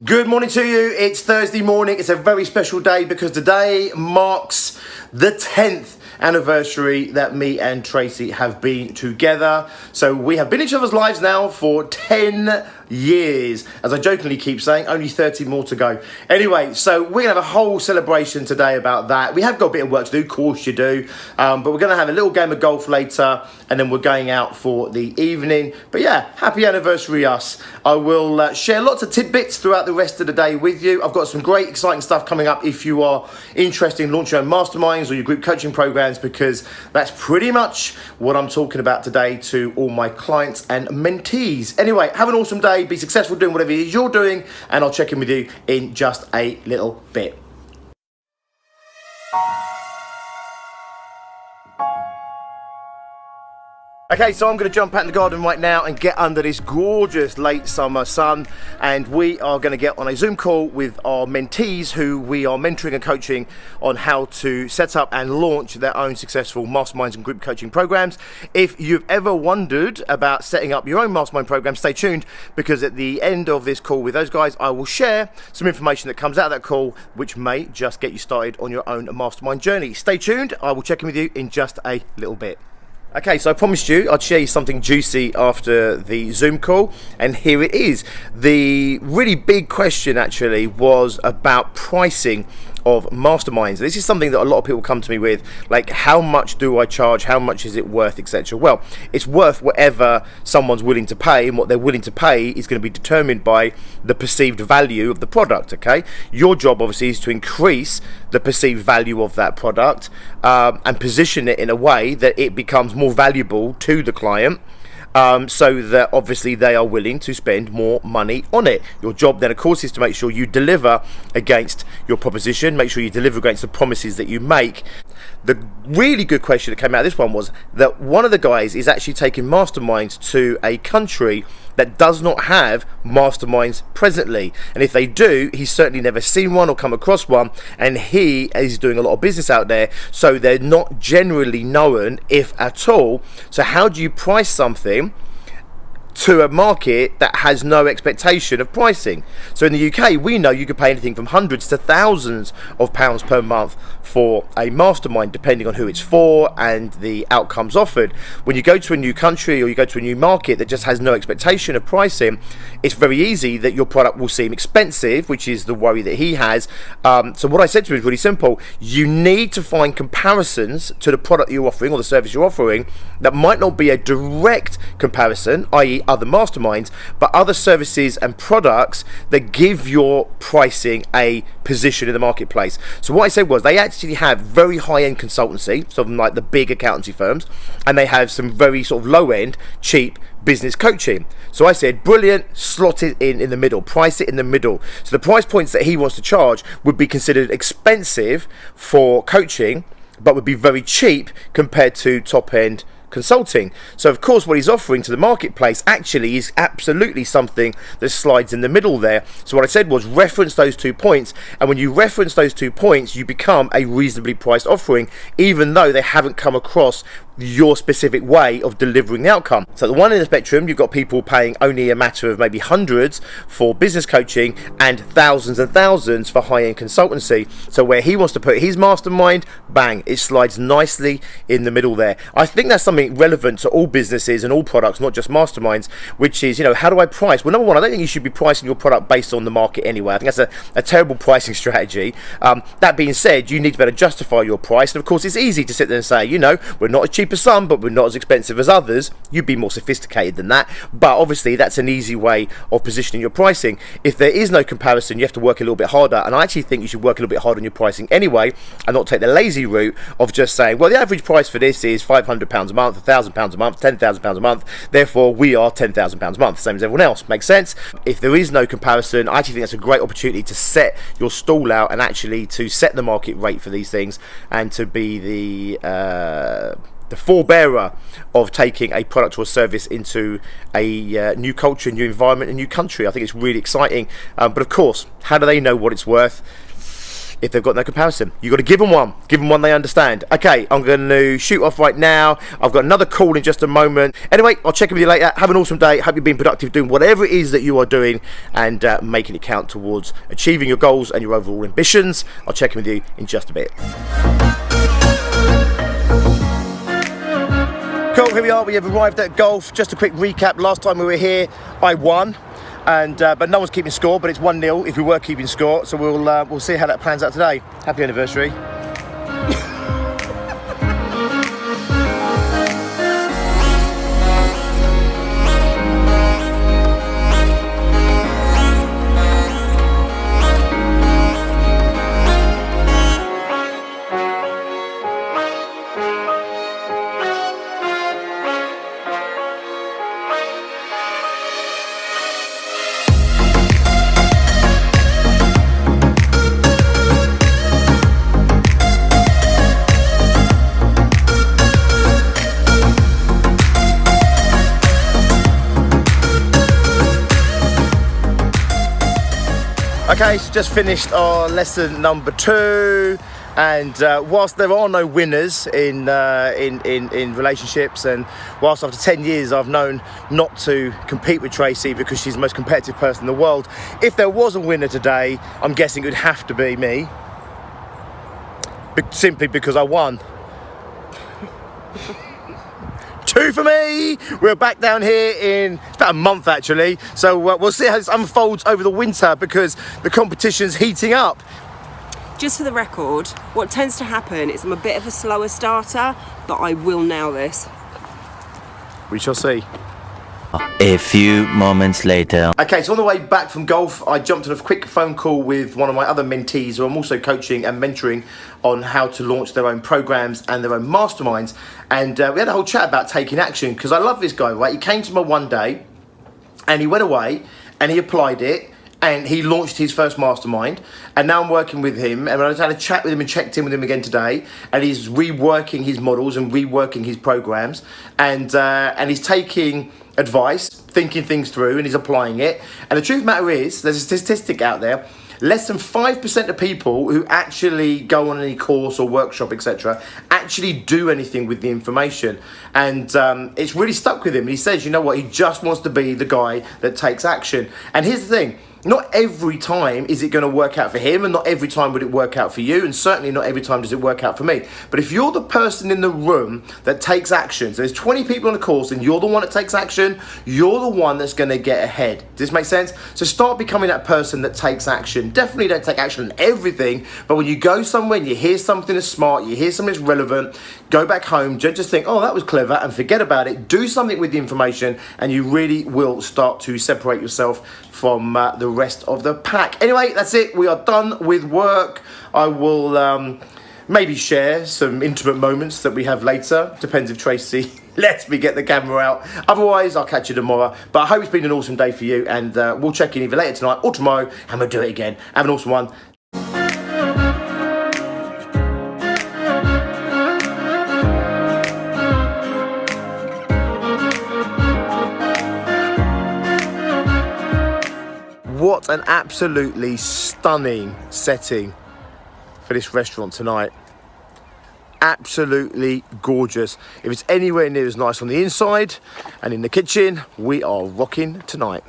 Good morning to you. It's Thursday morning. It's a very special day because today marks the 10th anniversary that me and Tracey have been together. So we have been in each other's lives now for 10 years. As I jokingly keep saying, only 30 more to go. Anyway, so we're gonna have a whole celebration today about that. We have got a bit of work to do, of course you do, but we're gonna have a little game of golf later and then we're going out for the evening. But yeah, happy anniversary us. I will share lots of tidbits throughout the rest of the day with you. I've got some great exciting stuff coming up if you are interested in launching your own masterminds or your group coaching programs, because that's pretty much what I'm talking about today to all my clients and mentees. Anyway, have an awesome day. Be successful doing whatever it is you're doing, and I'll check in with you in just a little bit. Okay, so I'm going to jump out in the garden right now and get under this gorgeous late summer sun, and we are going to get on a Zoom call with our mentees who we are mentoring and coaching on how to set up and launch their own successful masterminds and group coaching programs. If you've ever wondered about setting up your own mastermind program, stay tuned, because at the end of this call with those guys, I will share some information that comes out of that call which may just get you started on your own mastermind journey. Stay tuned. I will check in with you in just a little bit. Okay, so I promised you I'd share you something juicy after the Zoom call, and here it is. The really big question actually was about pricing of masterminds. This is something that a lot of people come to me with, like, how much do I charge, how much is it worth, etc. Well, it's worth whatever someone's willing to pay, and what they're willing to pay is going to be determined by the perceived value of the product. Okay, your job obviously is to increase the perceived value of that product and position it in a way that it becomes more valuable to the client, so that obviously they are willing to spend more money on it. Your job then, of course, is to make sure you deliver against your proposition, make sure you deliver against the promises that you make. The really good question that came out of this one was that one of the guys is actually taking masterminds to a country that does not have masterminds presently, and if they do, he's certainly never seen one or come across one, and he is doing a lot of business out there, so they're not generally known, if at all. So how do you price something to a market that has no expectation of pricing? So in the UK, we know you could pay anything from hundreds to thousands of pounds per month for a mastermind, depending on who it's for and the outcomes offered. When you go to a new country or you go to a new market that just has no expectation of pricing, it's very easy that your product will seem expensive, which is the worry that he has. So what I said to him is really simple. You need to find comparisons to the product you're offering or the service you're offering that might not be a direct comparison, i.e. other masterminds, but other services and products that give your pricing a position in the marketplace. So what I said was, they actually have very high-end consultancy, sort of like the big accountancy firms, and they have some very sort of low-end, cheap business coaching. So I said, brilliant, slot it in the middle, price it in the middle. So the price points that he wants to charge would be considered expensive for coaching, but would be very cheap compared to top-end consulting. So of course what he's offering to the marketplace actually is absolutely something that slides in the middle there. So what I said was, reference those 2 points, and when you reference those 2 points, you become a reasonably priced offering, even though they haven't come across your specific way of delivering the outcome. So the one end of the spectrum, you've got people paying only a matter of maybe hundreds for business coaching and thousands for high-end consultancy. So where he wants to put his mastermind, bang, it slides nicely in the middle there. I think that's something relevant to all businesses and all products, not just masterminds, which is, how do I price? Well, number one, I don't think you should be pricing your product based on the market anyway. I think that's a terrible pricing strategy. That being said, you need to be able to justify your price, and of course it's easy to sit there and say, we're not as cheap as some, but we're not as expensive as others. You'd be more sophisticated than that, but obviously that's an easy way of positioning your pricing. If there is no comparison, you have to work a little bit harder, and I actually think you should work a little bit harder on your pricing anyway, and not take the lazy route of just saying, well, the average price for this is £500 a month, £1,000 a month, £10,000 a month, therefore we are £10,000 a month, same as everyone else. Makes sense? If there is no comparison, I actually think that's a great opportunity to set your stall out and actually to set the market rate for these things, and to be the forebearer of taking a product or a service into a new culture, new environment, a new country. I think it's really exciting. But of course, how do they know what it's worth? if they've got no comparison. You've got to give them one they understand. Okay, I'm going to shoot off right now. I've got another call in just a moment. Anyway, I'll check in with you later. Have an awesome day. Hope you've been productive doing whatever it is that you are doing and making it count towards achieving your goals and your overall ambitions. I'll check in with you in just a bit. Cool, here we are. We have arrived at golf. Just a quick recap. Last time we were here, I won. But no one's keeping score, but it's 1-0 if we were keeping score, so we'll see how that plans out today. Happy anniversary. Okay, so just finished our lesson number 2, and whilst there are no winners in relationships, and whilst after 10 years I've known not to compete with Tracey because she's the most competitive person in the world, if there was a winner today, I'm guessing it would have to be me, simply because I won. 2 for me. We're back down here in it's about a month actually, so we'll see how this unfolds over the winter because the competition's heating up. Just for the record, what tends to happen is I'm a bit of a slower starter, but I will nail this. We shall see. A few moments later. Okay, so on the way back from golf, I jumped on a quick phone call with one of my other mentees who I'm also coaching and mentoring on how to launch their own programs and their own masterminds. And we had a whole chat about taking action because I love this guy, right? He came to me one day and he went away and he applied it and he launched his first mastermind, and now I'm working with him, and I just had a chat with him and checked in with him again today, and he's reworking his models and reworking his programs, and he's taking advice, thinking things through, and he's applying it. And the truth of the matter is, there's a statistic out there, less than 5% of people who actually go on any course or workshop, etc., actually do anything with the information. And it's really stuck with him. And he says, you know what, he just wants to be the guy that takes action. And here's the thing, not every time is it going to work out for him, and not every time would it work out for you, and certainly not every time does it work out for me. But if you're the person in the room that takes action, so there's 20 people on the course and you're the one that takes action, you're the one that's going to get ahead. Does this make sense? So start becoming that person that takes action. Definitely don't take action on everything, but when you go somewhere and you hear something that's smart, you hear something that's relevant, go back home, just think, oh, that was clever, and forget about it. Do something with the information, and you really will start to separate yourself from the rest of the pack. Anyway, that's it. We are done with work. I will maybe share some intimate moments that we have later. Depends if Tracey lets me get the camera out. Otherwise, I'll catch you tomorrow. But I hope it's been an awesome day for you, and we'll check in either later tonight or tomorrow, and we'll do it again. Have an awesome one. What an absolutely stunning setting for this restaurant tonight. Absolutely gorgeous. If it's anywhere near as nice on the inside and in the kitchen, we are rocking tonight.